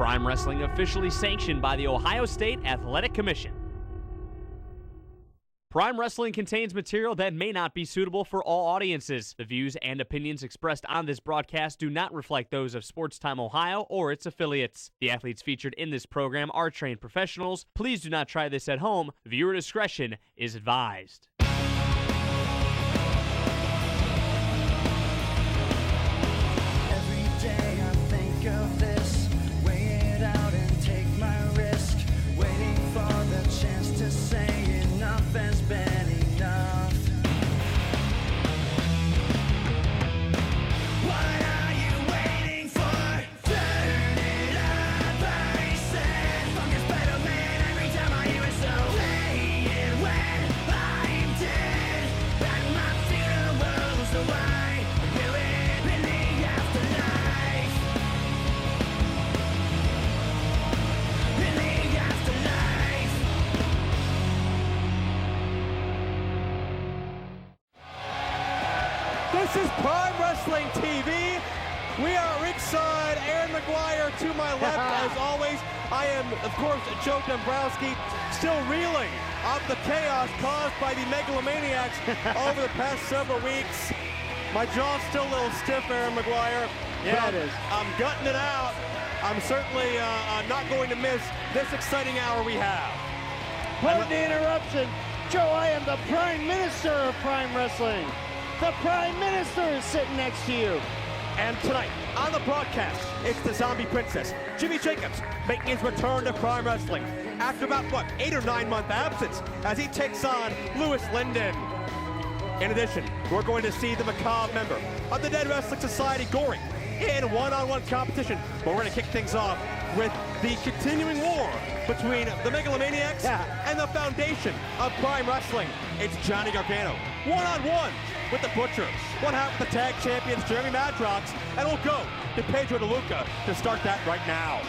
Prime Wrestling officially sanctioned by the Ohio State Athletic Commission. Prime Wrestling contains material that may not be suitable for all audiences. The views and opinions expressed on this broadcast do not reflect those of Sports Time Ohio or its affiliates. The athletes featured in this program are trained professionals. Please do not try this at home. Viewer discretion is advised. Every day I think of this, weigh it out and take my risk, waiting for the chance to say enough has been enough. What are you waiting for? Turn it up, I said. Fungus better man every time I hear it, so play it when I'm dead. And my funeral, so I do it in the afterlife. In the afterlife. This is Prime Wrestling TV. We are ringside. Aaron McGuire to my left. As always, I am, of course, Joe Dombrowski, still reeling of the chaos caused by the Megalomaniacs over the past several weeks. My jaw's still a little stiff, Aaron McGuire. Yeah, it is. I'm gutting it out. I'm certainly not going to miss this exciting hour we have. Pardon the interruption. Joe, I am the Prime Minister of Prime Wrestling. The Prime Minister is sitting next to you. And tonight, on the broadcast, it's the Zombie Princess, Jimmy Jacobs, making his return to Prime Wrestling after about, 8 or 9 month absence as he takes on Lewis Linden. In addition, we're going to see the macabre member of the Dead Wrestling Society, Goring, in one-on-one competition. But we're going to kick things off with the continuing war between the Megalomaniacs and the foundation of Prime Wrestling. It's Johnny Gargano, one-on-one with the Butcher. What happened to the tag champions, Jeremy Madrox, and we'll go to Pedro DeLuca to start that right now.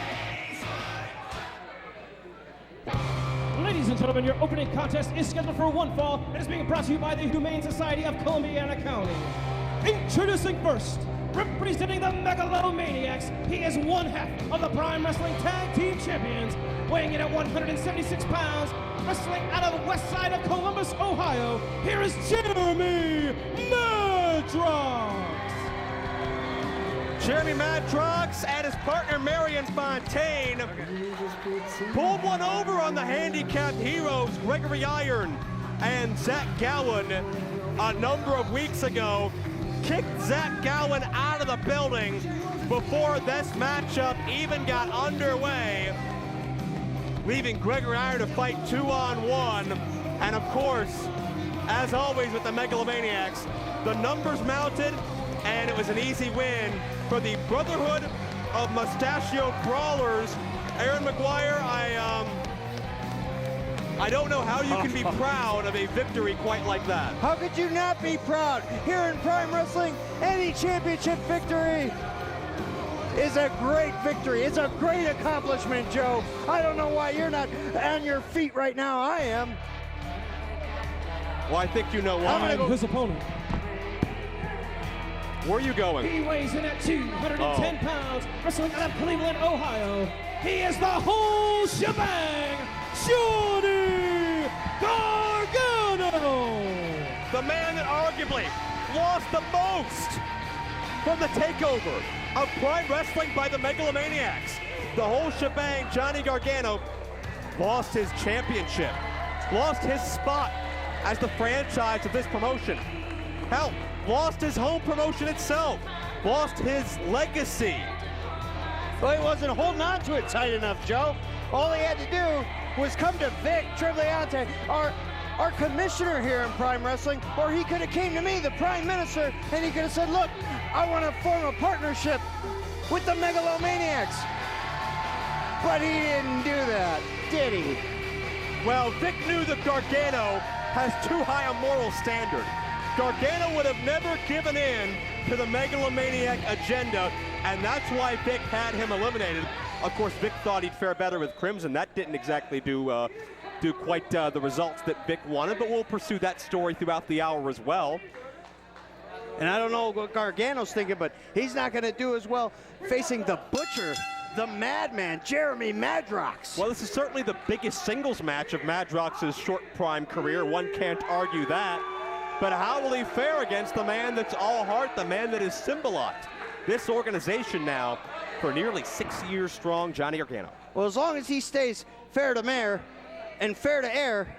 Ladies and gentlemen, your opening contest is scheduled for one fall and is being brought to you by the Humane Society of Columbiana County. Introducing first, representing the Megalomaniacs, he is one half of the Prime Wrestling Tag Team Champions, weighing in at 176 pounds, wrestling out of the west side of Columbus, Ohio. Here is Jeremy Madrox. Jeremy Madrox and his partner Marion Fontaine pulled one over on the handicapped heroes Gregory Iron and Zach Gowen a number of weeks ago. Kicked Zach Gowen out of the building before this matchup even got underway, leaving Gregory Iron to fight 2-on-1. And of course, as always with the Megalomaniacs, the numbers mounted, and it was an easy win for the Brotherhood of Mustachio Brawlers. Aaron McGuire, I don't know how you can be proud of a victory quite like that. How could you not be proud? Here in Prime Wrestling, any championship victory is a great victory. It's a great accomplishment, Joe. I don't know why you're not on your feet right now. I am. Well, I think you know why. I'm gonna go his opponent. Where are you going? He weighs in at 210 pounds, wrestling out of Cleveland, Ohio. He is the whole shebang, Johnny Gargano. The man that arguably lost the most from the takeover of Prime Wrestling by the Megalomaniacs. The whole shebang, Johnny Gargano, lost his championship, lost his spot as the franchise of this promotion. Hell, lost his home promotion itself, lost his legacy. Well, he wasn't holding on to it tight enough, Joe. All he had to do was come to Vic Travagliante, our commissioner here in Prime Wrestling, or he could have came to me, the Prime Minister, and he could have said, look, I want to form a partnership with the Megalomaniacs. But he didn't do that, did he? Well, Vic knew that Gargano has too high a moral standard. Gargano would have never given in to the Megalomaniac agenda, and that's why Vic had him eliminated. Of course, Vic thought he'd fare better with Crimson. That didn't exactly do quite the results that Vic wanted, but we'll pursue that story throughout the hour as well. And I don't know what Gargano's thinking, but he's not going to do as well facing the Butcher the madman, Jeremy Madrox. Well, this is certainly the biggest singles match of Madrox's short prime career. One can't argue that. But how will he fare against the man that's all heart, the man that has symbolized this organization now for nearly 6 years strong, Johnny Gargano? Well, as long as he stays fair to mayor and fair to air,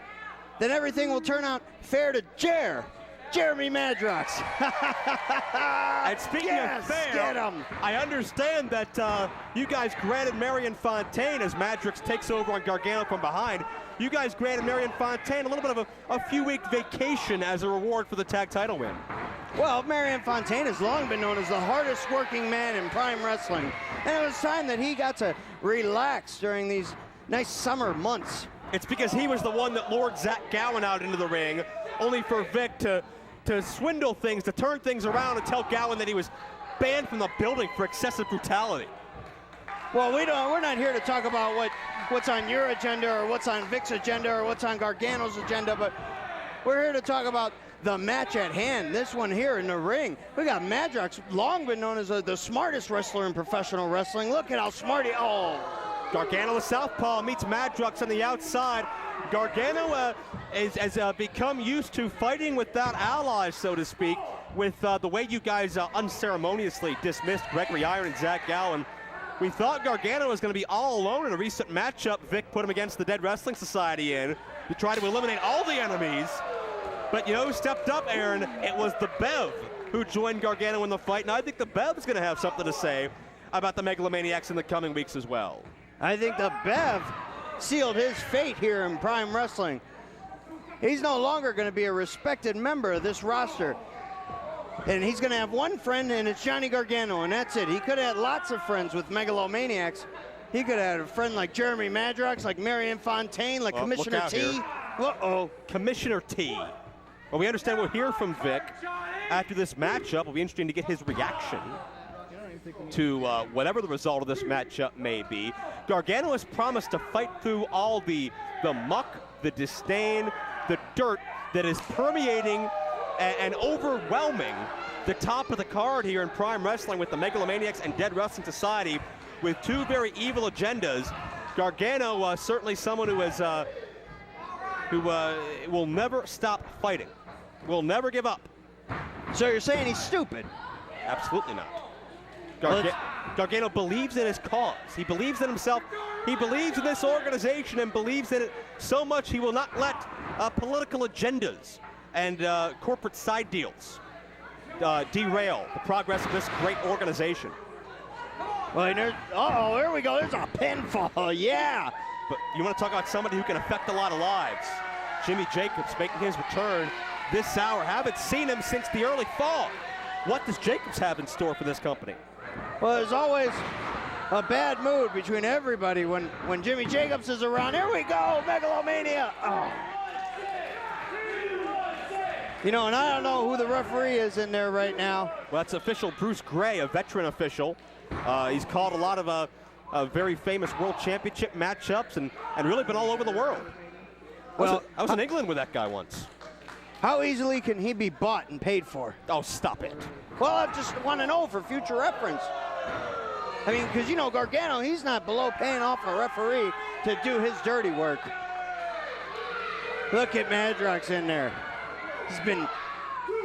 then everything will turn out fair to Jeremy Madrox. And speaking Yes, of fair, get him. I understand that you guys granted Marion Fontaine, as Madrox takes over on Gargano from behind, you guys granted Marion Fontaine a little bit of a few-week vacation as a reward for the tag title win. Well, Marion Fontaine has long been known as the hardest working man in Prime Wrestling, and it was time that he got to relax during these nice summer months. It's because he was the one that lured Zach Gowen out into the ring, only for Vic to swindle things, to turn things around and tell Gowen that he was banned from the building for excessive brutality. Well, we're not here to talk about what's on your agenda or what's on Vic's agenda or what's on Gargano's agenda, but we're here to talk about the match at hand. This one here in the ring. We got Madrox, long been known as the smartest wrestler in professional wrestling. Look at how smart he, Gargano, the southpaw, meets Madrox on the outside. Gargano has become used to fighting without allies, so to speak, with the way you guys unceremoniously dismissed Gregory Iron and Zach Gowen. We thought Gargano was going to be all alone in a recent matchup. Vic put him against the Dead Wrestling Society in to try to eliminate all the enemies. But you know who stepped up, Aaron? It was the Bev who joined Gargano in the fight, and I think the Bev's going to have something to say about the Megalomaniacs in the coming weeks as well. I think the Bev sealed his fate here in Prime Wrestling. He's no longer going to be a respected member of this roster. And he's going to have one friend, and it's Johnny Gargano, and that's it. He could have had lots of friends with Megalomaniacs. He could have had a friend like Jeremy Madrox, like Marion Fontaine, like Commissioner T. Uh-oh. Commissioner T. Well, we understand we'll hear from Vic after this matchup. It'll be interesting to get his reaction to whatever the result of this matchup may be. Gargano has promised to fight through all the muck, the disdain, the dirt that is permeating and overwhelming the top of the card here in Prime Wrestling with the Megalomaniacs and Dead Wrestling Society with two very evil agendas. Gargano, certainly someone who has who will never stop fighting, will never give up. So you're saying he's stupid? Absolutely not. Gargano believes in his cause. He believes in himself. He believes in this organization and believes in it so much he will not let political agendas and corporate side deals derail the progress of this great organization. Well, uh-oh, here we go. There's a pinfall, yeah. But you want to talk about somebody who can affect a lot of lives. Jimmy Jacobs making his return this hour. Haven't seen him since the early fall. What does Jacobs have in store for this company? Well, there's always a bad mood between everybody when Jimmy Jacobs is around. Here we go, Megalomania. Oh. You know, and I don't know who the referee is in there right now. Well, that's official Bruce Gray, a veteran official. He's called a lot of very famous world championship matchups and really been all over the world. Well, I was in England with that guy once. How easily can he be bought and paid for? Oh, stop it. Well, I just want to know for future reference. I mean, because, you know, Gargano, he's not below paying off a referee to do his dirty work. Look at Madrox in there. He's been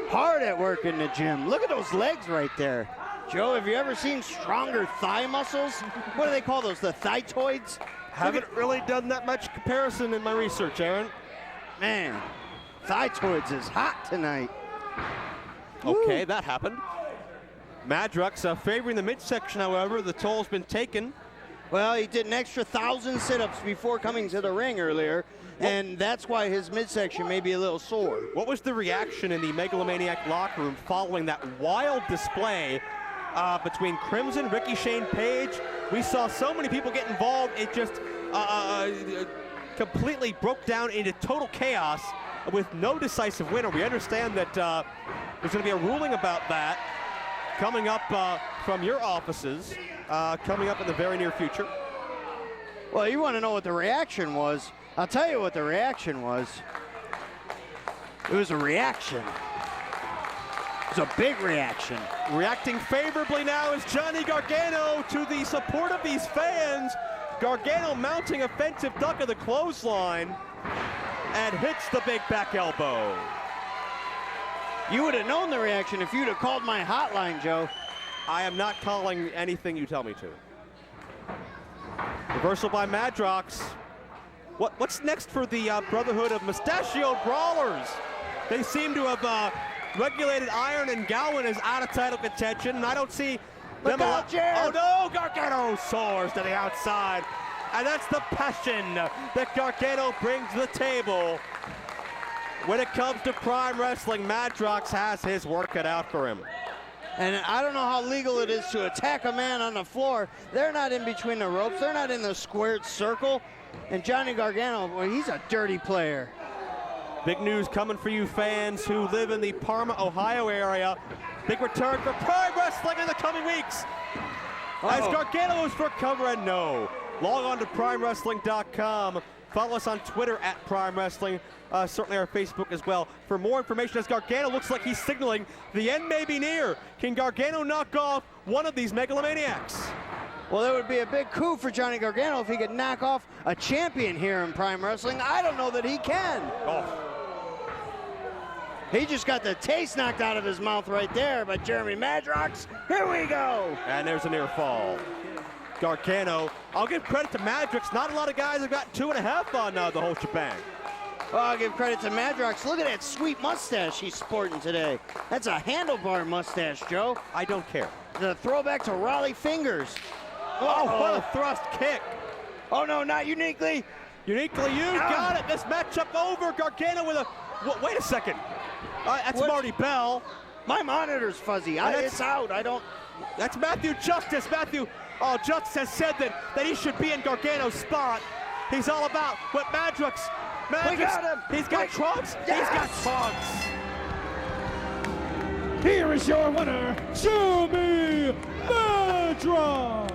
hard at work in the gym. Look at those legs right there. Joe, have you ever seen stronger thigh muscles? What do they call those, the thytoids? Haven't really done that much comparison in my research, Aaron. Man, thytoids is hot tonight. Okay, that happened. Madrox favoring the midsection, however. The toll's been taken. Well, he did an extra 1,000 sit-ups before coming to the ring earlier, and that's why his midsection may be a little sore. What was the reaction in the Megalomaniac locker room following that wild display between Crimson, Ricky Shane Page? We saw so many people get involved. It just completely broke down into total chaos with no decisive winner. We understand that there's going to be a ruling about that coming up from your offices, coming up in the very near future. Well, you want to know what the reaction was? I'll tell you what the reaction was. It was a reaction. It's a big reaction. Reacting favorably now is Johnny Gargano to the support of these fans. Gargano mounting offensive duck of the clothesline and hits the big back elbow. You would have known the reaction if you'd have called my hotline, Joe. I am not calling anything you tell me to. Reversal by Madrox. What's next for the Brotherhood of Mustachioed Brawlers? They seem to have regulated Iron and Gowen as out of title contention, and I don't see them. Oh no, Gargano soars to the outside. And that's the passion that Gargano brings to the table. When it comes to Prime Wrestling, Madrox has his work cut out for him. And I don't know how legal it is to attack a man on the floor. They're not in between the ropes. They're not in the squared circle. And Johnny Gargano, boy, he's a dirty player. Big news coming for you fans who live in the Parma, Ohio area. Big return for Prime Wrestling in the coming weeks. As Gargano is for cover and no. Log on to PrimeWrestling.com. Follow us on Twitter at Prime Wrestling. Certainly our Facebook as well. For more information, as Gargano looks like he's signaling the end may be near. Can Gargano knock off one of these Megalomaniacs? Well, that would be a big coup for Johnny Gargano if he could knock off a champion here in Prime Wrestling. I don't know that he can. Oh. He just got the taste knocked out of his mouth right there by Jeremy Madrox. Here we go. And there's a near fall. Gargano, I'll give credit to Madrox. Not a lot of guys have got 2.5 on the whole shebang. Well, I'll give credit to Madrox. Look at that sweet mustache he's sporting today. That's a handlebar mustache, Joe. I don't care. The throwback to Raleigh Fingers. Oh, what a thrust kick. Oh, no, not uniquely. Uniquely you got it. This matchup over. Gargano with a, wait a second. That's Marty Bell. My monitor's fuzzy. It's out. I don't. That's Matthew Justice. Matthew Justice has said that he should be in Gargano's spot. He's all about what Madrox. We got him. He's got trunks. Yes. He's got trunks. Here is your winner, Jeremy Madrox.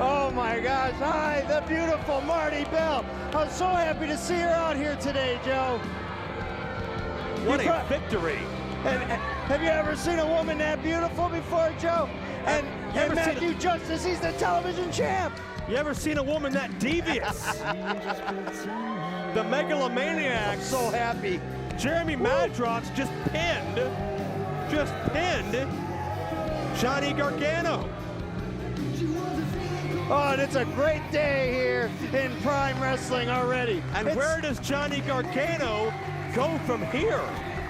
Oh my gosh, hi, the beautiful Marty Bell. I'm so happy to see her out here today, Joe. What a victory. And have you ever seen a woman that beautiful before, Joe? And Matthew Justice, he's the television champ. You ever seen a woman that devious? The Megalomaniacs. I'm so happy. Jeremy Madrox just pinned Johnny Gargano. Oh, and it's a great day here in Prime Wrestling already. And where does Johnny Gargano go from here?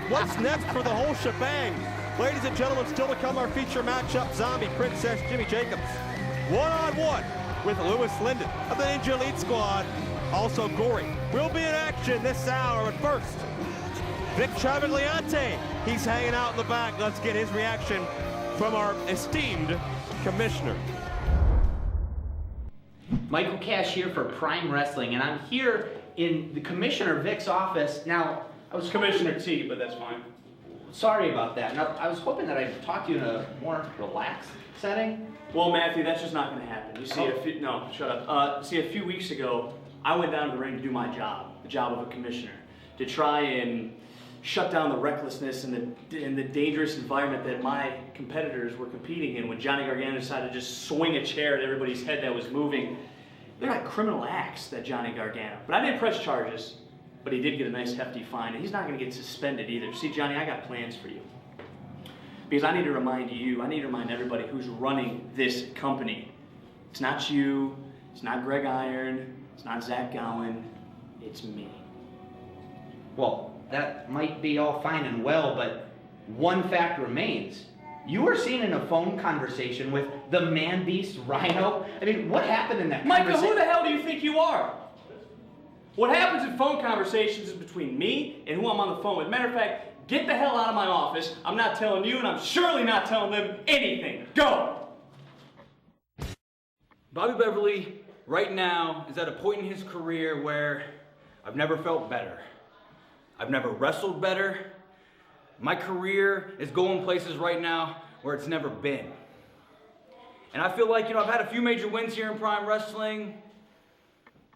What's next for the whole shebang? Ladies and gentlemen, still to come our feature matchup, Zombie Princess Jimmy Jacobs. One-on-one with Lewis Linden of the Ninja Elite Squad. Also Gory will be in action this hour, but first, Vic Travagliante. He's hanging out in the back. Let's get his reaction from our esteemed commissioner. Michael Cash here for Prime Wrestling, and I'm here in the Commissioner Vic's office. Now, I was Commissioner T, but that's fine. sorry about that. Now, I was hoping that I'd talk to you in a more relaxed setting. Well, Matthew, that's just not going to happen. You see, a few weeks ago, I went down to the ring to do my job, the job of a commissioner, to try and shut down the recklessness and the dangerous environment that my competitors were competing in when Johnny Gargano decided to just swing a chair at everybody's head that was moving. They're like criminal acts, that Johnny Gargano. But I didn't press charges, but he did get a nice hefty fine, and he's not going to get suspended either. See, Johnny, I got plans for you. Because I need to remind you, I need to remind everybody who's running this company. It's not you, it's not Greg Iron, it's not Zach Gowen, it's me. Well, that might be all fine and well, but one fact remains. You were seen in a phone conversation with the man-beast Rhino. I mean, what happened in that Michael, conversation? who the hell do you think you are? What happens in phone conversations is between me and who I'm on the phone with. Matter of fact, get the hell out of my office. I'm not telling you, and I'm surely not telling them anything. Go! Bobby Beverly, right now, is at a point in his career where I've never felt better. I've never wrestled better. My career is going places right now where it's never been. And I feel like, I've had a few major wins here in Prime Wrestling,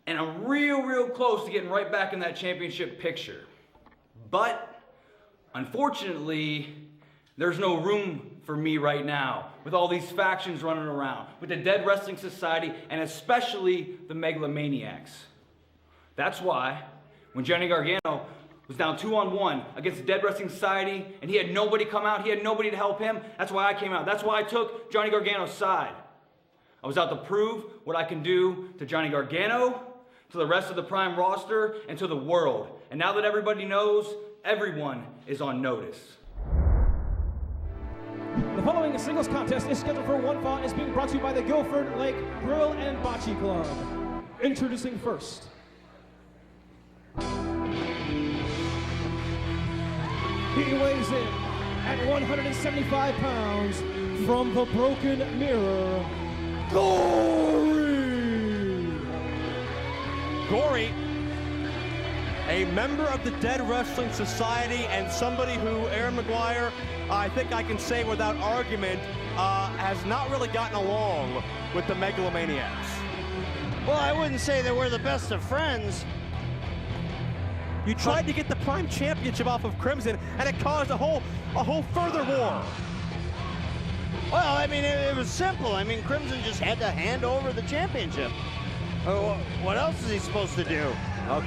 and I'm real close to getting right back in that championship picture. But Unfortunately, there's no room for me right now, with all these factions running around, with the Dead Wrestling Society, and especially the Megalomaniacs. That's why, when Johnny Gargano was down 2-on-1 against the Dead Wrestling Society, and he had nobody come out, he had nobody to help him, that's why I came out. That's why I took Johnny Gargano's side. I was out to prove what I can do to Johnny Gargano, to the rest of the Prime roster, and to the world. And now that everybody knows, everyone is on notice. The following singles contest is scheduled for one fall and is being brought to you by the Guilford Lake Grill and Bocce Club. Introducing first. He weighs in at 175 pounds from the Broken Mirror, Gory, a member of the Dead Wrestling Society and somebody who Aaron McGuire, I think I can say without argument, has not really gotten along with the Megalomaniacs. Well, I wouldn't say that we're the best of friends. You tried to get the Prime Championship off of Crimson, and it caused a whole further war. Well, I mean, it was simple. I mean, Crimson just had to hand over the championship. What else is he supposed to do?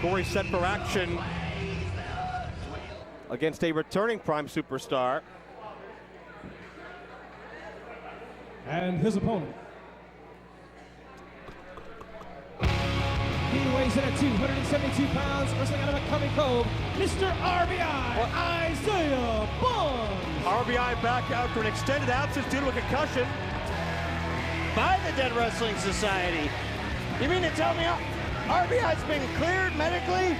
Gory set for action against a returning Prime superstar. and his opponent. He weighs in at 272 pounds, wrestling out of a Coming Cove, Mr. RBI, Isaiah Bond. RBI back after an extended absence due to a concussion. By the Dead Wrestling Society. You mean to tell me RBI's been cleared medically?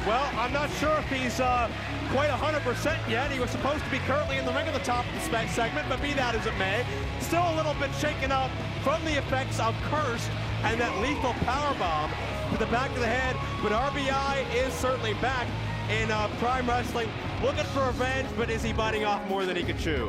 Well, I'm not sure if he's quite 100% yet. He was supposed to be currently in the ring at the top of the segment, but be that as it may, still a little bit shaken up from the effects of Cursed and that lethal powerbomb to the back of the head. But RBI is certainly back in Prime Wrestling, looking for revenge, but is he biting off more than he can chew?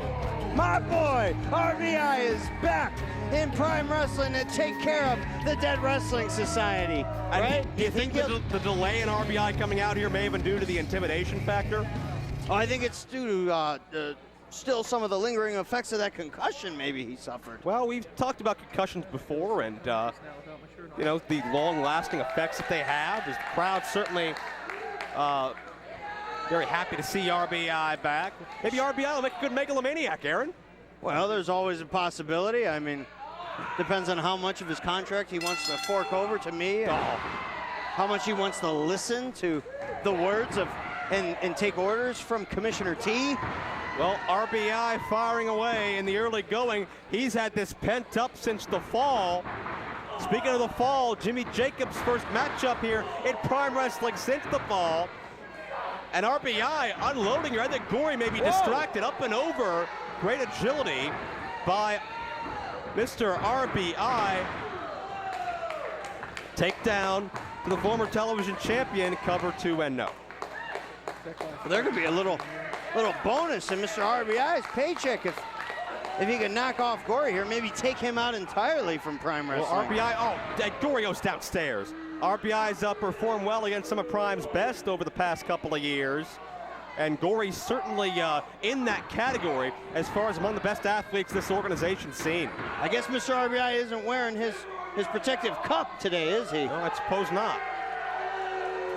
My boy, RBI is back in Prime Wrestling to take care of the Dead Wrestling Society, right? Do you think the delay in RBI coming out here may have been due to the intimidation factor? Oh, I think it's due to still some of the lingering effects of that concussion maybe he suffered. Well, we've talked about concussions before, and you know, the long-lasting effects that they have. The crowd certainly very happy to see RBI back. Maybe RBI will make a good Megalomaniac, Aaron. Well, there's always a possibility. I mean, depends on how much of his contract he wants to fork over to me, and how much he wants to listen to the words of and take orders from Commissioner T. Well, RBI firing away in the early going. He's had this pent up since the fall. Speaking of the fall, Jimmy Jacobs' first matchup here in Prime Wrestling since the fall. And RBI unloading here. I think Gory may be distracted up and over. Great agility by Mr. RBI. Takedown to the former television champion, cover 2 and no. Well, there could be a little bonus in Mr. RBI's paycheck if he could knock off Gory here, maybe take him out entirely from Prime Wrestling. Well, RBI, Gory goes downstairs. RBI's performed well against some of Prime's best over the past couple of years. And Gory's certainly in that category as far as among the best athletes this organization's seen. I guess Mr. RBI isn't wearing his protective cup today, is he? No, I suppose not.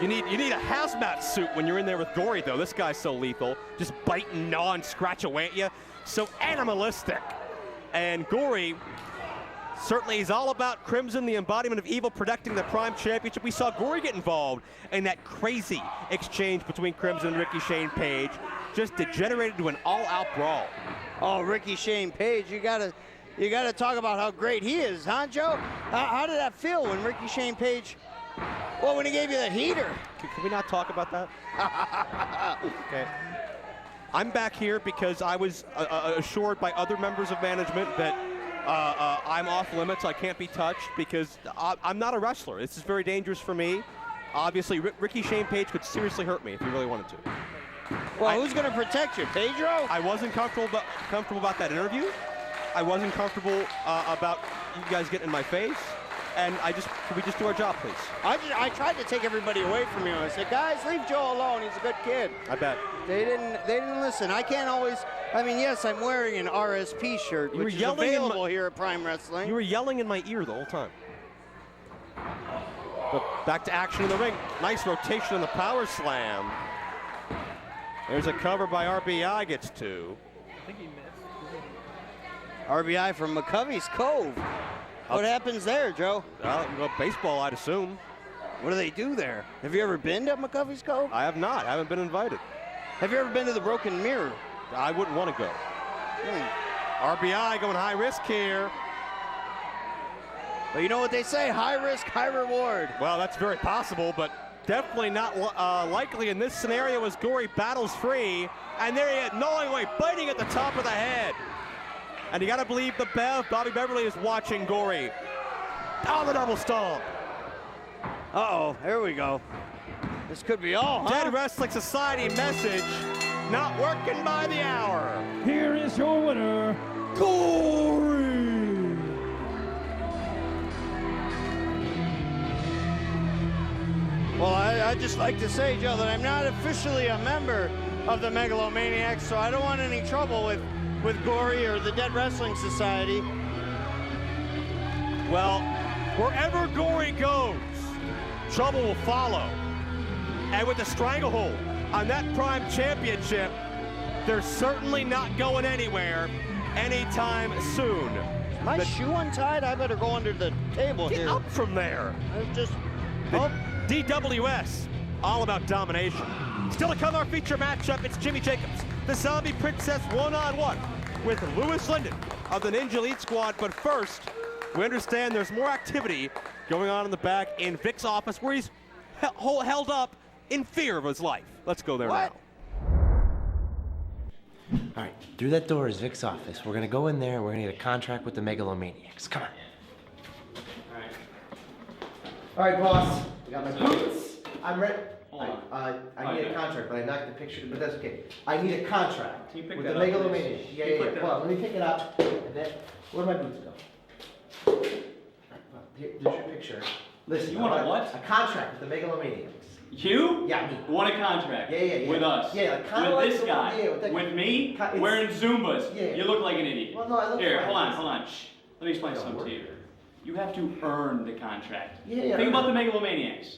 You need a hazmat suit when you're in there with Gory, though. This guy's so lethal. Just bite and gnaw and scratch away at you. So animalistic. And Gory, certainly he's all about Crimson, the embodiment of evil, protecting the Prime Championship. We saw Gory get involved in that crazy exchange between Crimson and Ricky Shane Page. Just degenerated to an all-out brawl. Oh, Ricky Shane Page, you gotta talk about how great he is, huh, Joe? How did that feel when Ricky Shane Page, well, when he gave you the heater? Can we not talk about that? Okay. I'm back here because I was assured by other members of management that I'm off limits. I can't be touched because I'm not a wrestler. This is very dangerous for me. Obviously, Ricky Shane Page could seriously hurt me if he really wanted to. Well, who's going to protect you, Pedro? I wasn't comfortable about that interview. I wasn't comfortable about you guys getting in my face. and can we just do our job, please? I tried to take everybody away from you. I said, guys, leave Joe alone. He's a good kid. I bet. They didn't listen. I can't always. I mean, yes, I'm wearing an RSP shirt, which is available here at Prime Wrestling. You were yelling in my ear the whole time. But back to action in the ring. Nice rotation on the power slam. There's a cover by RBI, gets 2. I think he missed. RBI from McCovey's Cove. What happens there, Joe? Well, baseball, I'd assume. What do they do there? Have you ever been to McCovey's Cove? I have not. I haven't been invited. Have you ever been to the Broken Mirror? I wouldn't want to go. RBI going high risk here. But you know what they say, high risk, high reward. Well, that's very possible, but definitely not likely in this scenario as Gory battles free. And there he is, gnawing away, biting at the top of the head. And you got to believe the Bev, Bobby Beverly, is watching Gory. Oh, the double stomp. Uh-oh, here we go. This could be all, huh? Dead Wrestling Society message, not working by the hour. Here is your winner, Gory. Well, I'd just like to say, Joe, that I'm not officially a member of the Megalomaniacs, so I don't want any trouble with Gory or the Dead Wrestling Society. Well, wherever Gory goes, trouble will follow. And with the stranglehold on that Prime Championship, they're certainly not going anywhere anytime soon. My shoe untied? I better go under the table Get here. up from there. Just, DWS, all about domination. Still to come, our feature matchup, it's Jimmy Jacobs, the Zombie Princess one-on-one with Lewis Linden of the Ninja Elite Squad. But first, we understand there's more activity going on in the back in Vic's office where he's held up in fear of his life. Let's go there What? now. All right, through that door is Vic's office. We're gonna go in there and we're gonna get a contract with the Megalomaniacs. Come on. All right, boss. I got my boots. I'm ready. I need a contract, but I knocked the picture, but that's okay. I need a contract Can you pick with that the up, Megalomaniacs. please? Yeah, Can you yeah, pick yeah. that Well, up? let me pick it up. And then, where do my boots go? Well, there's your picture. Listen, You want I a what? A contract with the Megalomaniacs. You? Yeah, me. Want a contract? Yeah. With us? Yeah, like, kinda with like this the one- guy? yeah, with that guy. With me? It's- Wearing Zumbas? Yeah. You look like an idiot. Well, no, I look Here, fine. hold on. Shh. Let me explain Don't something to worry. you. You have to earn the contract. Yeah, Think about earn the Megalomaniacs.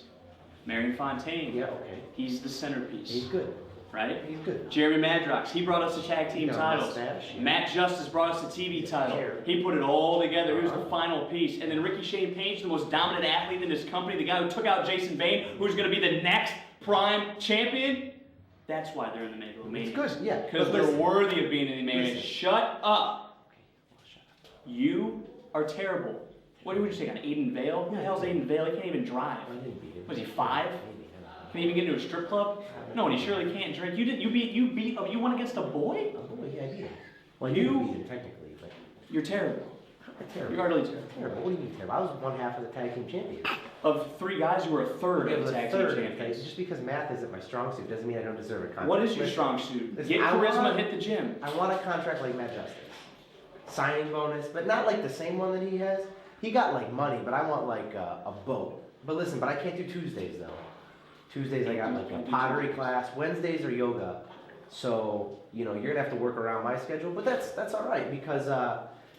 Marion Fontaine. Yeah, okay. He's the centerpiece. He's good. Right? He's good. Jeremy Madrox, he brought us the tag team got a titles. mustache, yeah. Matt Justice brought us the TV title. Sure. He put it all together. He was the final piece. And then Ricky Shane Page, the most dominant athlete in this company, the guy who took out Jason Vane, who's going to be the next Prime Champion. That's why they're in the Megalomaniacs. It's good, yeah. Because But they're listen. worthy of being in the Megalomaniacs. Listen. Shut up. You are terrible. What would you say, on Aiden Vale? Who the hell's Aiden Vale? He can't even drive. I didn't beat him. Was he 5? Can he even get into a strip club? No, and he surely can't drink. You went against a boy? Oh, boy, yeah, I beat him. Well, You- you beat him technically, but You're terrible. I'm terrible. You're utterly terrible. Terrible. What do you mean terrible? I was one half of the tag team champions. Of 3 guys, you were a third It of was the a tag team third of the champions. tag- Just because math isn't my strong suit doesn't mean I don't deserve a contract. What is your Listen, strong suit? listen, Get I charisma, want- hit the gym. I want a contract like Matt Justice. Signing bonus, but not like the same one that he has. He got like money, but I want like a boat. But listen, but I can't do Tuesdays though. Tuesdays I got like a pottery class. Wednesdays are yoga. So, you know, you're gonna have to work around my schedule, but that's all right because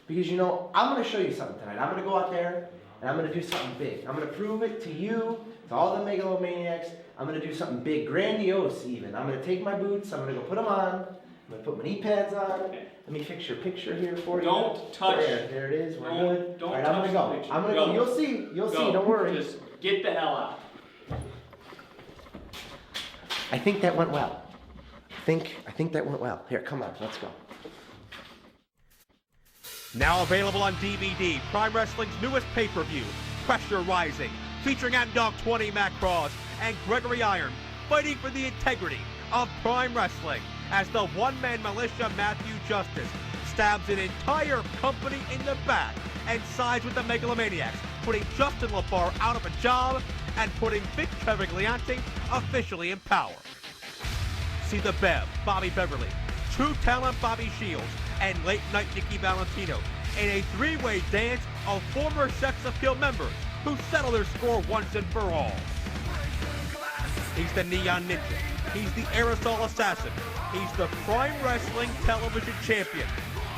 you know, I'm gonna show you something tonight. I'm gonna go out there and I'm gonna do something big. I'm gonna prove it to you, to all the Megalomaniacs. I'm gonna do something big, grandiose even. I'm gonna take my boots, I'm gonna go put them on. I'm gonna put my knee pads on. Okay. Let me fix your picture here for you. Don't touch. There it is. We're Don't- good. don't all right, I'm touch gonna the go. picture. I'm gonna Go. go. You'll see. You'll Go. see. Don't worry. Just get the hell out. I think that went well. I think that went well. Here, come on. Let's go. Now available on DVD, Prime Wrestling's newest pay-per-view, Pressure Rising, featuring Dog 20 Matt Cross and Gregory Iron, fighting for the integrity of Prime Wrestling as the one-man militia Matthew Justice stabs an entire company in the back and sides with the Megalomaniacs, putting Justin LaFar out of a job and putting Vic Travagliante officially in power. See the Bev, Bobby Beverly, True Talent Bobby Shields, and Late Night Nikki Valentino in a three-way dance of former sex appeal members who settle their score once and for all. He's the Neon Ninja. He's the Aerosol Assassin. He's the Prime Wrestling Television Champion.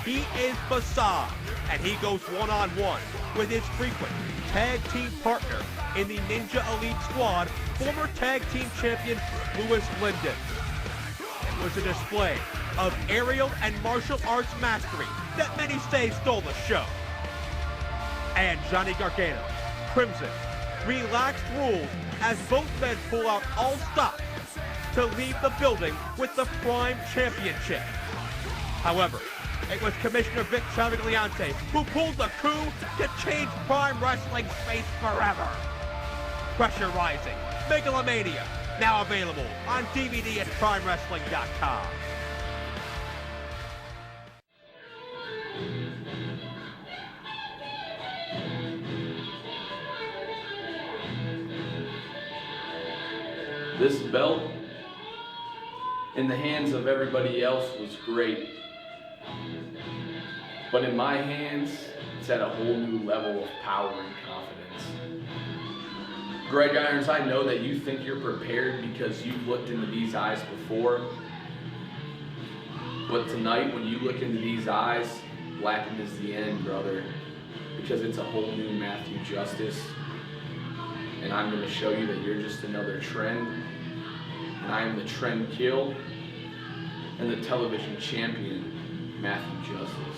He is Facade, and he goes one-on-one with his frequent tag team partner in the Ninja Elite Squad, former tag team champion Louis Linden. It was a display of aerial and martial arts mastery that many say stole the show. And Johnny Gargano, Crimson, relaxed rules as both men pull out all stops to leave the building with the Prime Championship. However, it was Commissioner Vic Travagliante who pulled the coup to change Prime Wrestling's face forever. Pressure Rising, Megalomania, now available on DVD at PrimeWrestling.com. This belt, in the hands of everybody else, was great. But in my hands, it's at a whole new level of power and confidence. Greg Irons, I know that you think you're prepared because you've looked into these eyes before. But tonight, when you look into these eyes, blackened is the end, brother. Because it's a whole new Matthew Justice. And I'm going to show you that you're just another trend. And I am the trend kill and the television champion, Matthew Justice.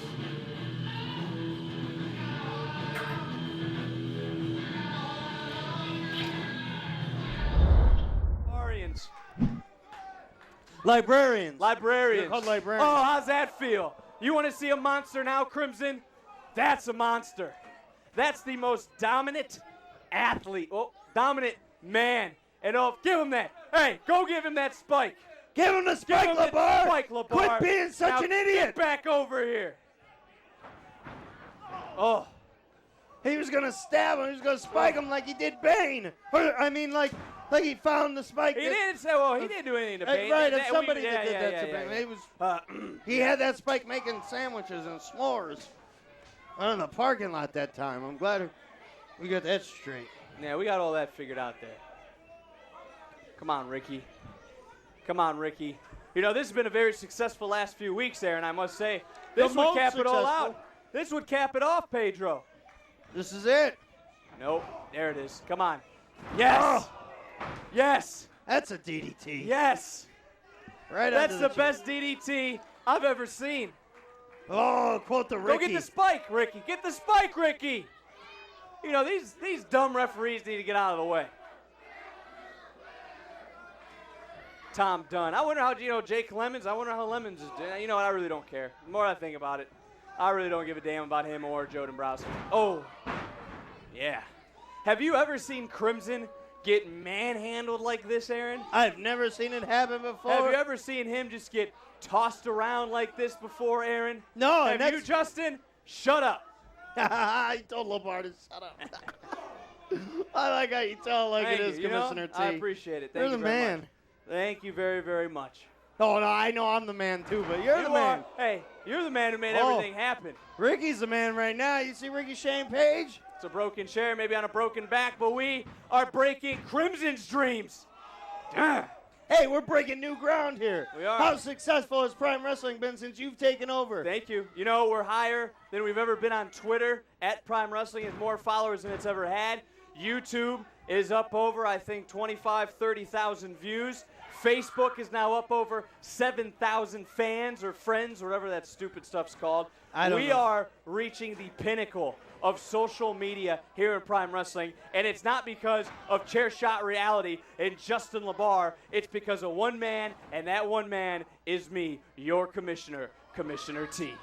Librarians. Librarians. They're called librarians. Oh, how's that feel? You want to see a monster now, Crimson? That's a monster. That's the most dominant athlete. Oh, dominant man. And give him that. Hey, go give him that spike. Give him the spike, LeBar. Spike, LeBar. Quit being such Now an idiot. Get back over here. Oh. He was going to stab him. He was going to spike him like he did Bane. Or, I mean, like he found the spike. He didn't say, well, he didn't do anything to Bane. Right, and That- somebody we- that did yeah, that to yeah, Bane. He was, he had that spike making sandwiches and s'mores out in the parking lot that time. I'm glad we got that straight. Yeah, we got all that figured out there. Come on, Ricky. Come on, Ricky. You know, this has been a very successful last few weeks, Aaron, I must say. This The would most cap it all successful. out. This would cap it off, Pedro. This is it. Nope. There it is. Come on. Yes. Oh. Yes. That's a DDT. Yes. Right That's under the chin. best DDT I've ever seen. Oh, quote the Ricky. Go get the spike, Ricky. Get the spike, Ricky. You know, these dumb referees need to get out of the way. Tom Dunn. I wonder how, Jake Lemons, I wonder how Lemons is doing. You know what, I really don't care. The more I think about it, I really don't give a damn about him or Joe Dombrowski. Oh, yeah. Have you ever seen Crimson get manhandled like this, Aaron? I've never seen it happen before. Have you ever seen him just get tossed around like this before, Aaron? No. Have you, Justin? Shut up. I told LeBar to shut up. I like how you tell like Thank it is, you. Commissioner T. I appreciate it. Thank You're you the very man. much. Thank you very, very much. Oh, no, I know I'm the man too, but you're the man. Hey, you're the man who made Oh. everything happen. Ricky's the man right now. You see Ricky Shane Page? It's a broken chair, maybe on a broken back, but we are breaking Crimson's dreams. Hey, we're breaking new ground here. We are. How successful has Prime Wrestling been since you've taken over? Thank you. You know, we're higher than we've ever been on Twitter. At Prime Wrestling has more followers than it's ever had. YouTube is up over, I think, 25, 30,000 views. Facebook is now up over 7,000 fans or friends, or whatever that stupid stuff's called. We are reaching the pinnacle of social media here in Prime Wrestling, and it's not because of Chair Shot Reality and Justin LeBar. It's because of one man, and that one man is me, your commissioner, Commissioner T.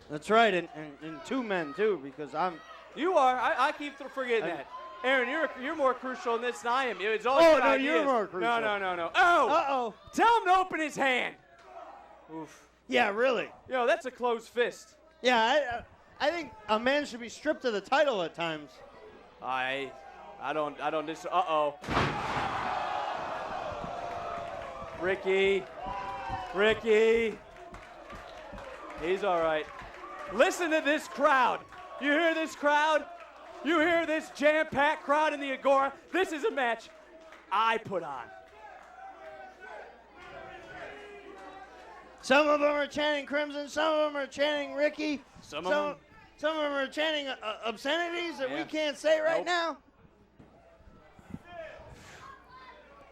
That's right, and two men too, because I'm. You are. I keep forgetting that. Aaron, you're more crucial in this than I am. It's all Oh, good no, ideas. you're more crucial. No. Oh! Uh-oh. Tell him to open his hand. Oof. Yeah, really. That's a closed fist. Yeah, I think a man should be stripped of the title at times. I don't uh-oh. Ricky. He's all right. Listen to this crowd. You hear this crowd? You hear this jam-packed crowd in the Agora? This is a match I put on. Some of them are chanting Crimson. Some of them are chanting Ricky. Some of them are chanting obscenities that we can't say right now.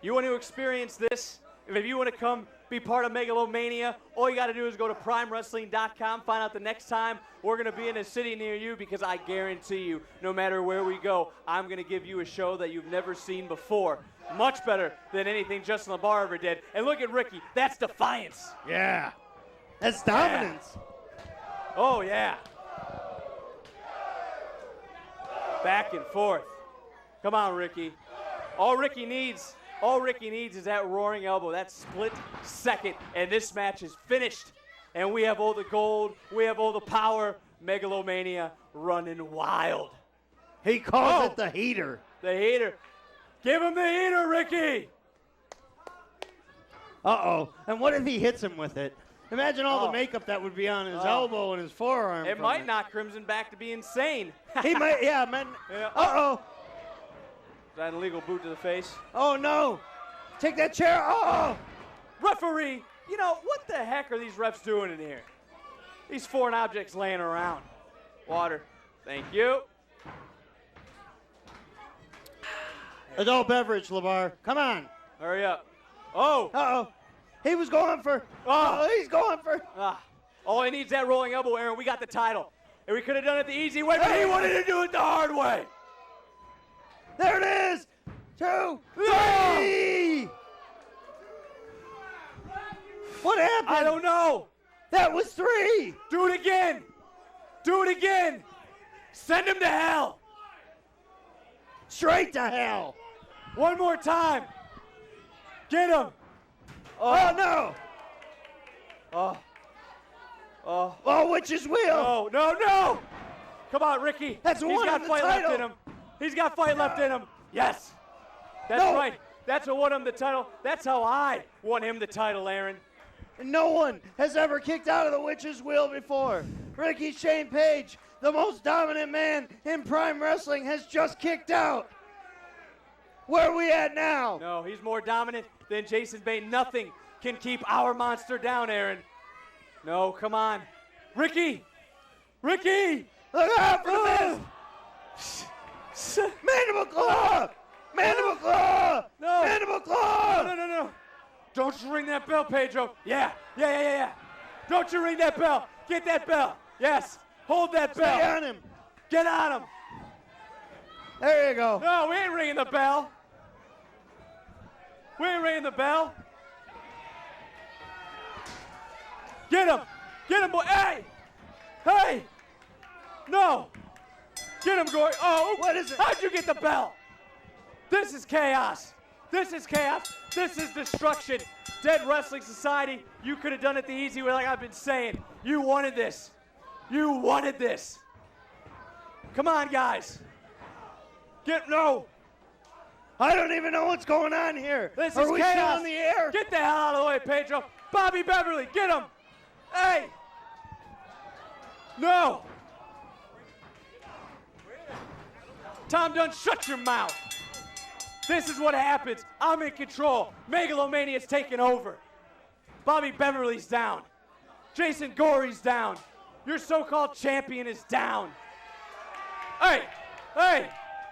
You want to experience this? If you want to come be part of Megalomania, all you got to do is go to primewrestling.com, find out the next time we're going to be in a city near you, because I guarantee you, no matter where we go, I'm going to give you a show that you've never seen before. Much better than anything Justin LaBar ever did. And look at Ricky. That's defiance. Yeah. That's dominance. Yeah. Oh, yeah. Back and forth. Come on, Ricky. All Ricky needs is that roaring elbow, that split second, and this match is finished. And we have all the gold, we have all the power. Megalomania running wild. He calls it the heater. The heater. Give him the heater, Ricky. Uh-oh. And what if he hits him with it? Imagine all the makeup that would be on his elbow and his forearm. It might knock Crimson back to be insane. He might, yeah, man. Yeah. Uh-oh. Is that an illegal boot to the face? Oh, no. Take that chair. Oh. Referee, you know, what the heck are these refs doing in here? These foreign objects laying around. Water. Thank you. Adult beverage, LaBar. Come on. Hurry up. Oh. Uh-oh. He was going for. Oh, he's going for. All he needs is that rolling elbow, Aaron. We got the title. And we could have done it the easy way, but he wanted to do it the hard way. There it is. 2, 3. What happened? I don't know. That was 3. Do it again. Do it again. Send him to hell. Straight to hell. One more time. Get him. Oh, no. Oh, witch's wheel. No. Come on, Ricky. That's He's one got of the fight left title. in him. He's got fight left in him. Yes. That's right. That's what won him the title. That's how I won him the title, Aaron. No one has ever kicked out of the witch's wheel before. Ricky Shane Page, the most dominant man in Prime Wrestling, has just kicked out. Where are we at now? No, he's more dominant than Jason Bain. Nothing can keep our monster down, Aaron. No, come on. Ricky! Ricky! Look out for the miss! Mandible claw! Mandible claw! No! Mandible claw! No. Don't you ring that bell, Pedro. Yeah. Don't you ring that bell. Get that bell. Yes. Hold that bell. Stay on him. Get on him. There you go. No, we ain't ringing the bell. We ain't ringing the bell. Get him. Get him, boy. Hey. No. Get him, Gory. Oh. What is it? How'd you get the bell? This is chaos. This is chaos. This is destruction. Dead Wrestling Society, you could have done it the easy way, like I've been saying. You wanted this. You wanted this. Come on, guys. No. I don't even know what's going on here. This Are is we chaos. still on the air? Get the hell out of the way, Pedro. Bobby Beverly, get him. Hey. No. Tom Dunn, shut your mouth. This is what happens. I'm in control. Megalomania's taking over. Bobby Beverly's down. Jason Gory's down. Your so-called champion is down. Hey.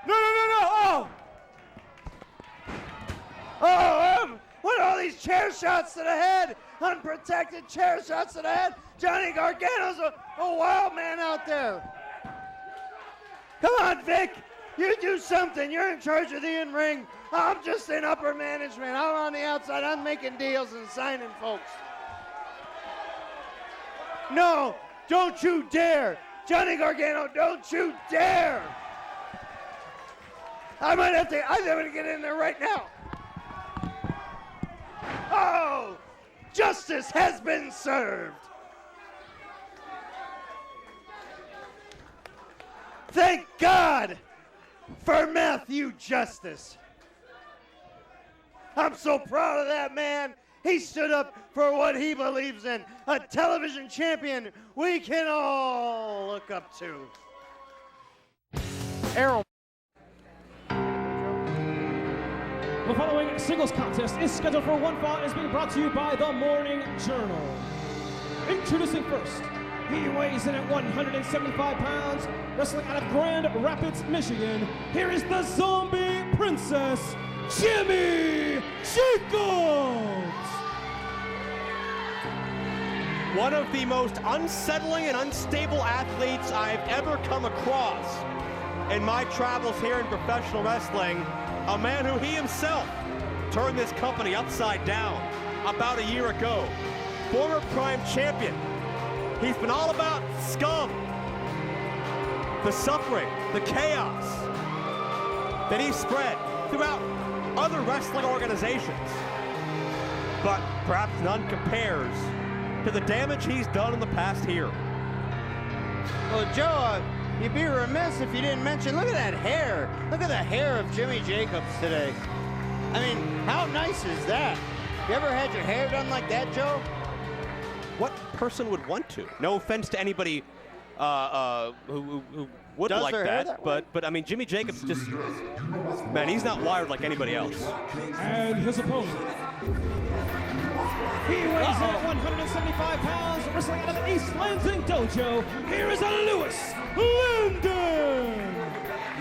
No. What are all these chair shots to the head? Unprotected chair shots to the head. Johnny Gargano's a wild man out there. Come on, Vic. You do something. You're in charge of the in-ring. I'm just in upper management. I'm on the outside. I'm making deals and signing folks. No, don't you dare. Johnny Gargano, don't you dare. I'm going to get in there right now. Oh, justice has been served. Thank God for Matthew Justice. I'm so proud of that man. He stood up for what he believes in. A television champion we can all look up to. Errol. The following singles contest is scheduled for one fall and is being brought to you by the Morning Journal. Introducing first, he weighs in at 175 pounds, wrestling out of Grand Rapids, Michigan. Here is the Zombie Princess, Jimmy Jacobs! One of the most unsettling and unstable athletes I've ever come across in my travels here in professional wrestling. A man who he himself turned this company upside down about a year ago. Former Prime champion. He's been all about scum, the suffering, the chaos that he spread throughout other wrestling organizations. But perhaps none compares to the damage he's done in the past here. Well, Joe, you'd be remiss if you didn't mention, look at that hair. Look at the hair of Jimmy Jacobs today. I mean, how nice is that? You ever had your hair done like that, Joe? What person would want to? No offense to anybody who would Does like their hair that, that but I mean, Jimmy Jacobs just, man, he's not wired like anybody else. And his opponent. He weighs in at 175 pounds, wrestling out of the East Lansing Dojo. Here is a Lewis Linden!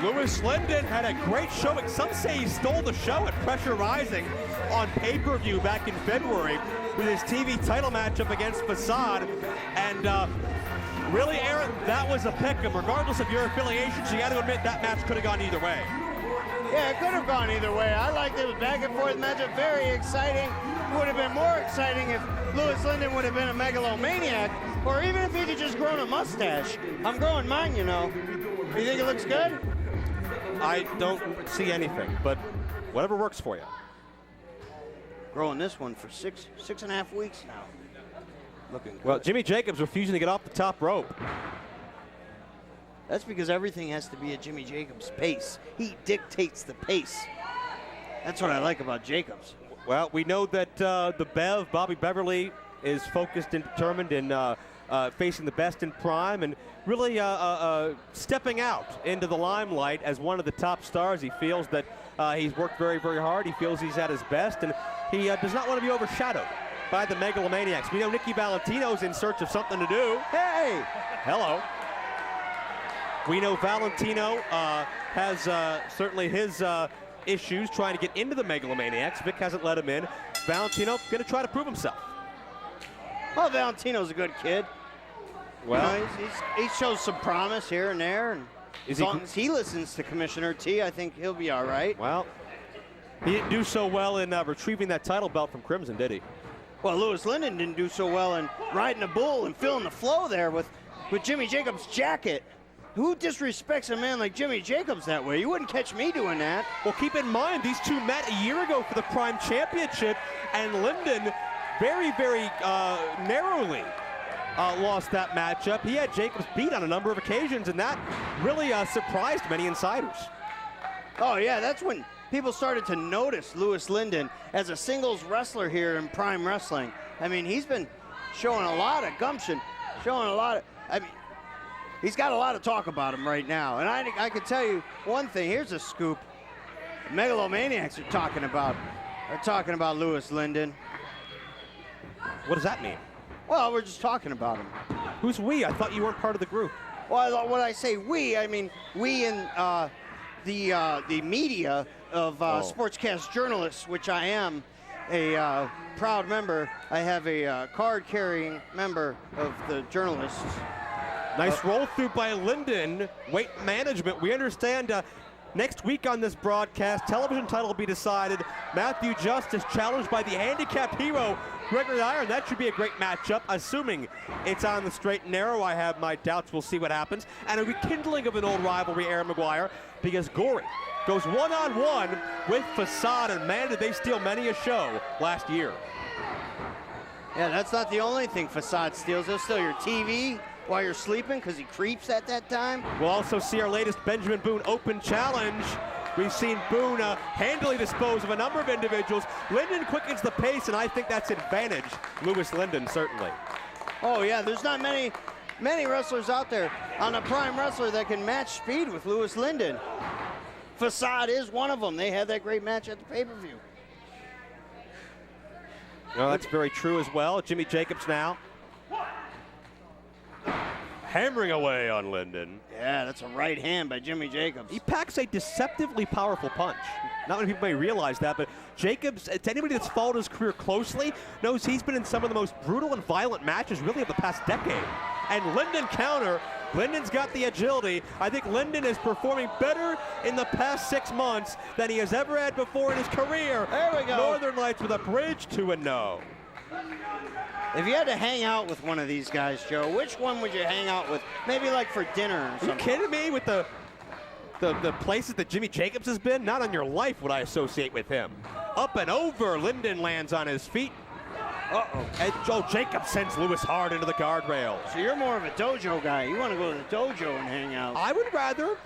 Lewis Linden had a great showing. Some say he stole the show at Pressure Rising on pay-per-view back in February with his TV title matchup against Facade. And really, Aaron, that was a pick-em. Regardless of your affiliations, you got to admit that match could have gone either way. Yeah, it could have gone either way. I liked it. It was back and forth matchup, very exciting. It would have been more exciting if Lewis Linden would have been a megalomaniac, or even if he could just grown a mustache. I'm growing mine, you know. You think it looks good? I don't see anything, but whatever works for you. Growing this one for six and a half weeks now. Looking good. Well, Jimmy Jacobs refusing to get off the top rope. That's because everything has to be at Jimmy Jacobs' pace. He dictates the pace. That's what I like about Jacobs. Well, we know that the Bev, Bobby Beverly, is focused and determined in facing the best in Prime and really stepping out into the limelight as one of the top stars. He feels that he's worked very, very hard. He feels he's at his best, and he does not want to be overshadowed by the Megalomaniacs. We know Nicky Valentino's in search of something to do. Hey! Hello. We know Valentino has certainly his issues trying to get into the Megalomaniacs. Vic hasn't let him in. Valentino going to try to prove himself. Well, Valentino's a good kid. Well, you know, he shows some promise here and there, and as long as he listens to Commissioner T, I think he'll be all right. Well, he didn't do so well in retrieving that title belt from Crimson, did he? Well, Lewis Linden didn't do so well in riding a bull and filling the flow there with Jimmy Jacobs' jacket. Who disrespects a man like Jimmy Jacobs that way? You wouldn't catch me doing that. Well, keep in mind, these two met a year ago for the Prime Championship, and Linden very, very narrowly lost that matchup. He had Jacobs beat on a number of occasions, and that really surprised many insiders. Oh, yeah, that's when people started to notice Lewis Linden as a singles wrestler here in Prime Wrestling. I mean, he's been showing a lot of gumption, he's got a lot of talk about him right now. And I can tell you one thing. Here's a scoop. Megalomaniacs are talking about Lewis Linden. What does that mean? Well, we're just talking about him. Who's we? I thought you weren't part of the group. Well, when I say we, I mean we in the media of sportscast journalists, which I am a proud member. I have a card-carrying member of the journalists. Nice roll through by Linden. Weight management. We understand next week on this broadcast, television title will be decided. Matthew Justice challenged by the handicapped hero, Gregory Iron. That should be a great matchup, assuming it's on the straight and narrow. I have my doubts. We'll see what happens. And a rekindling of an old rivalry, Aaron McGuire, because Gory goes one-on-one with Facade, and man, did they steal many a show last year. Yeah, that's not the only thing Facade steals. They'll steal your TV while you're sleeping because he creeps at that time. We'll also see our latest Benjamin Boone Open Challenge We've seen Boone handily dispose of a number of individuals. Linden quickens the pace, and I think that's advantage Louis Linden, certainly. Oh, yeah, there's not many wrestlers out there on a Prime Wrestler that can match speed with Louis Linden. Facade is one of them. They had that great match at the pay-per-view. No, that's very true as well. Jimmy Jacobs now hammering away on Linden. Yeah, that's a right hand by Jimmy Jacobs. He packs a deceptively powerful punch. Not many people may realize that, but Jacobs, to anybody that's followed his career closely, knows he's been in some of the most brutal and violent matches really of the past decade. And Linden counter, Linden's got the agility. I think Linden is performing better in the past 6 months than he has ever had before in his career. There we go. Northern Lights with a bridge to a no. If you had to hang out with one of these guys, Joe, which one would you hang out with? Maybe like for dinner or something. Are you kidding me? With the places that Jimmy Jacobs has been? Not on your life would I associate with him. Up and over, Linden lands on his feet. Uh-oh. And Joe Jacobs sends Lewis hard into the guardrail. So you're more of a dojo guy. You want to go to the dojo and hang out. I would rather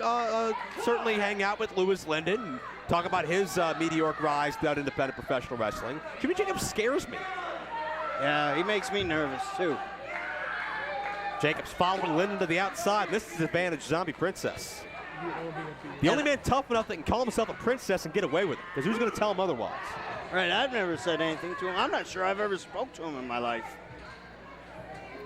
certainly hang out with Louis Linden and talk about his meteoric rise throughout independent professional wrestling. Jimmy Jacobs scares me. Yeah, he makes me nervous, too. Jacobs following Linden to the outside. This is advantage Zombie Princess. The only man tough enough that can call himself a princess and get away with it, because who's going to tell him otherwise? Right, I've never said anything to him. I'm not sure I've ever spoke to him in my life.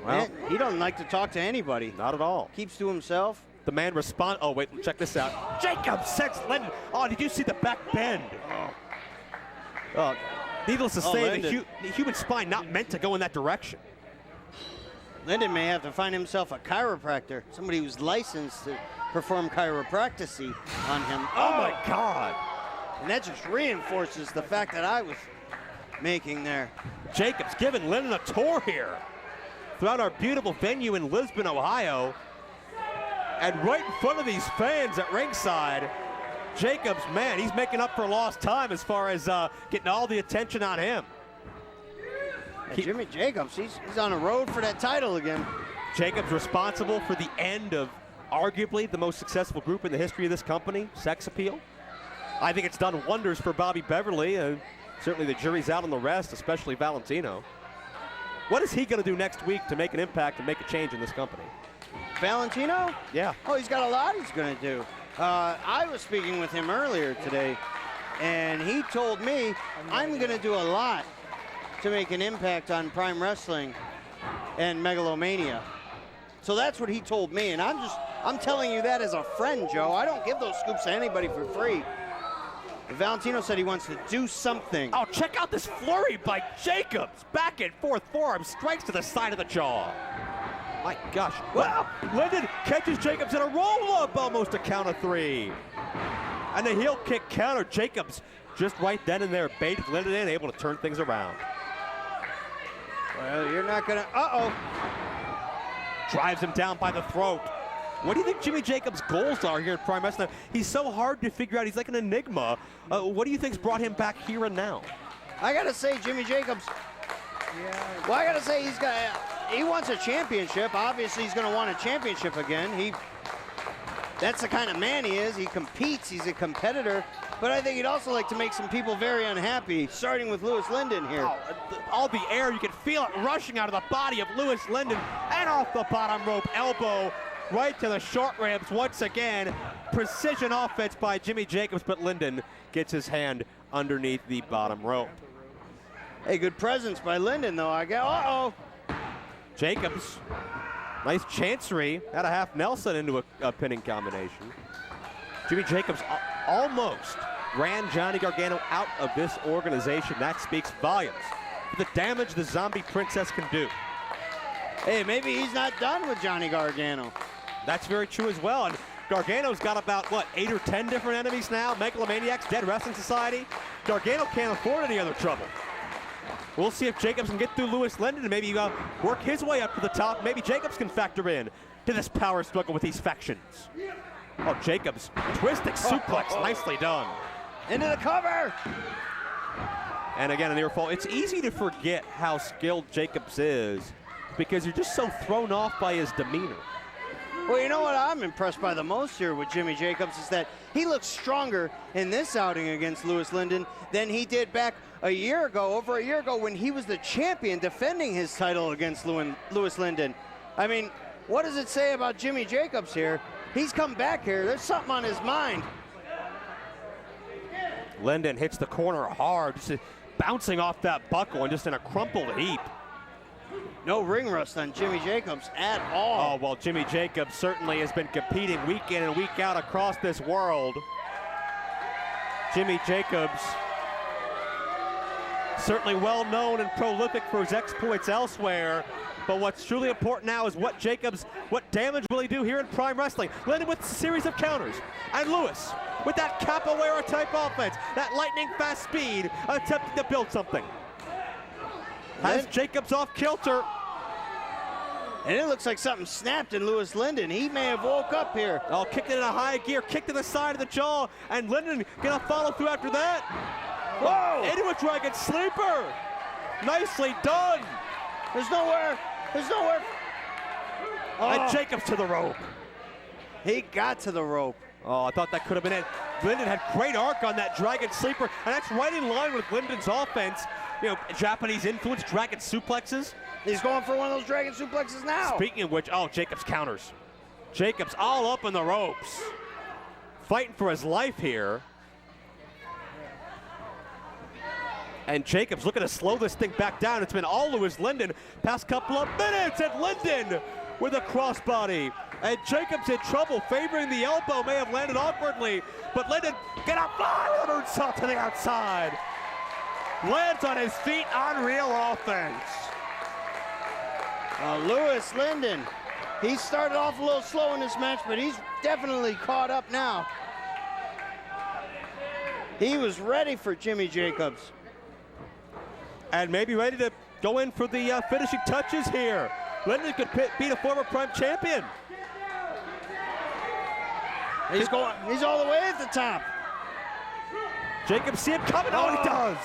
Well, he doesn't like to talk to anybody. Not at all. Keeps to himself. The man responds. Oh, wait, check this out. Jacobs sends Linden. Oh, did you see the back bend? Needless to say, the human spine not meant to go in that direction. Linden may have to find himself a chiropractor, somebody who's licensed to perform chiropractic on him. Oh, my God. And that just reinforces the fact that I was making there. Jacobs giving Linden a tour here throughout our beautiful venue in Lisbon, Ohio. And right in front of these fans at ringside, Jacobs, man, he's making up for lost time as far as getting all the attention on him. Jimmy Jacobs, he's on a road for that title again. Jacobs responsible for the end of arguably the most successful group in the history of this company, Sex Appeal. I think it's done wonders for Bobby Beverly. Certainly the jury's out on the rest, especially Valentino. What is he going to do next week to make an impact and make a change in this company? Valentino? Yeah. Oh, he's got a lot he's going to do. I was speaking with him earlier today, and he told me I'm going to do a lot to make an impact on Prime Wrestling and Megalomania. So that's what he told me, and I'm telling you that as a friend, Joe. I don't give those scoops to anybody for free. But Valentino said he wants to do something. Oh, check out this flurry by Jacobs. Back and forth forearm strikes to the side of the jaw. My gosh. Wow. Linden catches Jacobs in a roll-up, almost a count of 3. And the heel kick counter. Jacobs just right then and there baited Linden in, able to turn things around. Well, you're not going to... Uh-oh. Drives him down by the throat. What do you think Jimmy Jacobs' goals are here at Prime Wrestling? He's so hard to figure out. He's like an enigma. What do you think's brought him back here and now? I got to say, Jimmy Jacobs... Well, I got to say, he wants a championship. Obviously, he's going to want a championship again. That's the kind of man he is. He competes. He's a competitor. But I think he'd also like to make some people very unhappy, starting with Louis Linden here. All the air, you can feel it rushing out of the body of Louis Linden and off the bottom rope, elbow right to the short ribs once again. Precision offense by Jimmy Jacobs, but Linden gets his hand underneath the bottom rope. Hey, good presence by Linden, though. Uh-oh. Jacobs, nice chancery, had a half Nelson into a pinning combination. Jimmy Jacobs almost ran Johnny Gargano out of this organization. That speaks volumes for the damage the Zombie Princess can do. Hey, maybe he's not done with Johnny Gargano. That's very true as well. And Gargano's got about, 8 or 10 different enemies now. Megalomaniacs, Dead Wrestling Society. Gargano can't afford any other trouble. We'll see if Jacobs can get through Louis Linden and maybe work his way up to the top. Maybe Jacobs can factor in to this power struggle with these factions. Oh, Jacobs, twisting suplex, nicely done. Into the cover. And again, an ear fall. It's easy to forget how skilled Jacobs is because you're just so thrown off by his demeanor. Well, you know what I'm impressed by the most here with Jimmy Jacobs is that he looks stronger in this outing against Louis Linden than he did back over a year ago, when he was the champion defending his title against Louis Linden. I mean, what does it say about Jimmy Jacobs here? He's come back here. There's something on his mind. Linden hits the corner hard, just bouncing off that buckle and just in a crumpled heap. No ring rust on Jimmy Jacobs at all. Oh, well, Jimmy Jacobs certainly has been competing week in and week out across this world. Jimmy Jacobs, certainly well known and prolific for his exploits elsewhere. But what's truly important now is what damage will he do here in Prime Wrestling? Linden with a series of counters. And Louis with that capoeira type offense, that lightning fast speed, attempting to build something. Has Jacobs off kilter. And it looks like something snapped in Louis Linden. He may have woke up here. Oh, kicked it in a high gear, kicked to the side of the jaw, and Linden gonna follow through after that. Whoa! Into a dragon sleeper. Nicely done. There's nowhere. Oh. And Jacobs to the rope. He got to the rope. Oh, I thought that could have been it. Linden had great arc on that dragon sleeper, and that's right in line with Linden's offense. You know, Japanese influence, dragon suplexes. He's going for one of those dragon suplexes now. Speaking of which, oh, Jacobs counters. Jacobs all up in the ropes. Fighting for his life here. And Jacobs looking to slow this thing back down. It's been all Louis Linden past couple of minutes, and Linden with a crossbody. And Jacobs in trouble, favoring the elbow, may have landed awkwardly, but Linden gonna fly on moonsault to the outside. Lands on his feet, unreal offense. Louis Linden, he started off a little slow in this match, but he's definitely caught up now. He was ready for Jimmy Jacobs. And maybe ready to go in for the finishing touches here. Linden could beat a former Prime champion. He's all the way at the top. Jacobs see him coming. Oh, he does.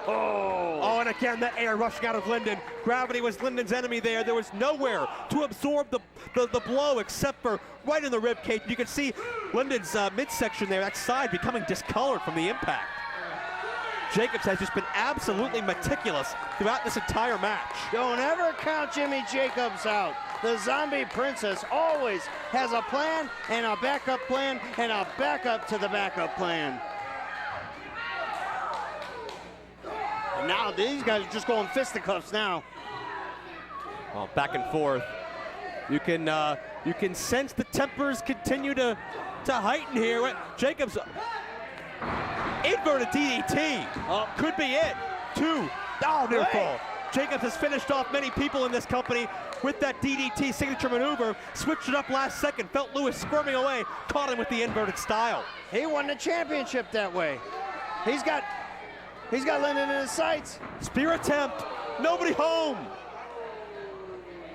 Oh, and again, that air rushing out of Linden. Gravity was Linden's enemy there. There was nowhere to absorb the blow except for right in the rib cage. You can see Linden's midsection there, that side, becoming discolored from the impact. Jacobs has just been absolutely meticulous throughout this entire match. Don't ever count Jimmy Jacobs out. The Zombie Princess always has a plan and a backup plan and a backup to the backup plan. And now these guys are just going fisticuffs now. Well, back and forth. You can sense the tempers continue to heighten here. Jacobs. Inverted DDT. Oh, could be it. Two. Oh, near fall. Jacobs has finished off many people in this company with that DDT signature maneuver. Switched it up last second. Felt Louis squirming away. Caught him with the inverted style. He won the championship that way. He's got Linden in his sights. Spear attempt. Nobody home.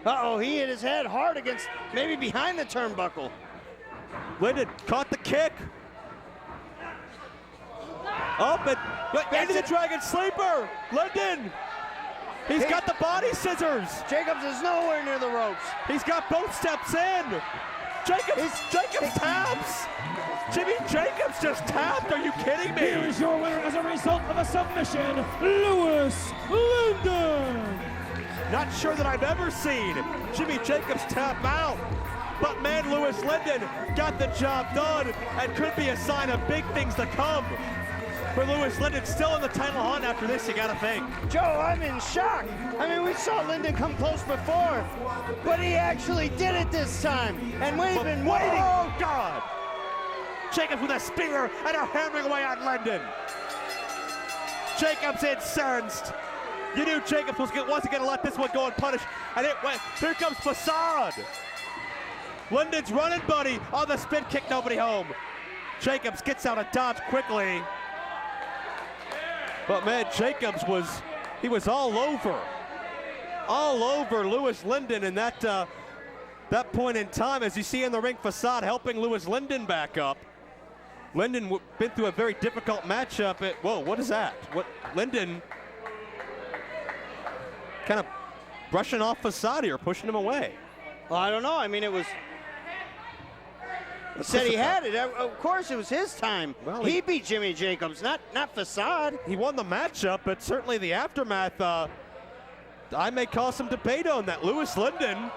Uh-oh, he hit his head hard against, maybe behind the turnbuckle. Linden caught the kick. Up and into the dragon sleeper. Linden. He's got the body scissors. Jacobs is nowhere near the ropes. He's got both steps in. Jacobs taps. Jimmy Jacobs just tapped. Are you kidding me? Here is your winner as a result of a submission, Louis Linden. Not sure that I've ever seen Jimmy Jacobs tap out. But man, Louis Linden got the job done and could be a sign of big things to come. For Louis Linden, still in the title hunt after this, you gotta think. Joe, I'm in shock. I mean, we saw Linden come close before, but he actually did it this time. And we've been waiting. Oh, God. Jacobs with a spear and a hammering away on Linden. Jacobs incensed. You knew Jacobs wasn't going to let this one go unpunished, and it went. Here comes Facade. Linden's running, buddy, on the spin kick, nobody home. Jacobs gets out of dodge quickly. But man, Jacobs was all over Louis Linden in that point in time. As you see in the ring, Facade helping Louis Linden back up. Linden been through a very difficult matchup. Whoa, what is that? Linden kind of brushing off Facade here, pushing him away. Well, I don't know. I mean, it was He said he had it. Of course, it was his time. Well, he beat Jimmy Jacobs, not Facade. He won the matchup, but certainly the aftermath, I may cause some debate on that. Lewis Linden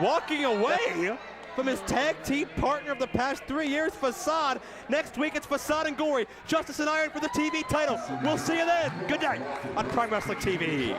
walking away from his tag team partner of the past 3 years, Facade. Next week, it's Facade and Gory. Justice and Iron for the TV title. We'll see you then. Good night on Prime Wrestling TV.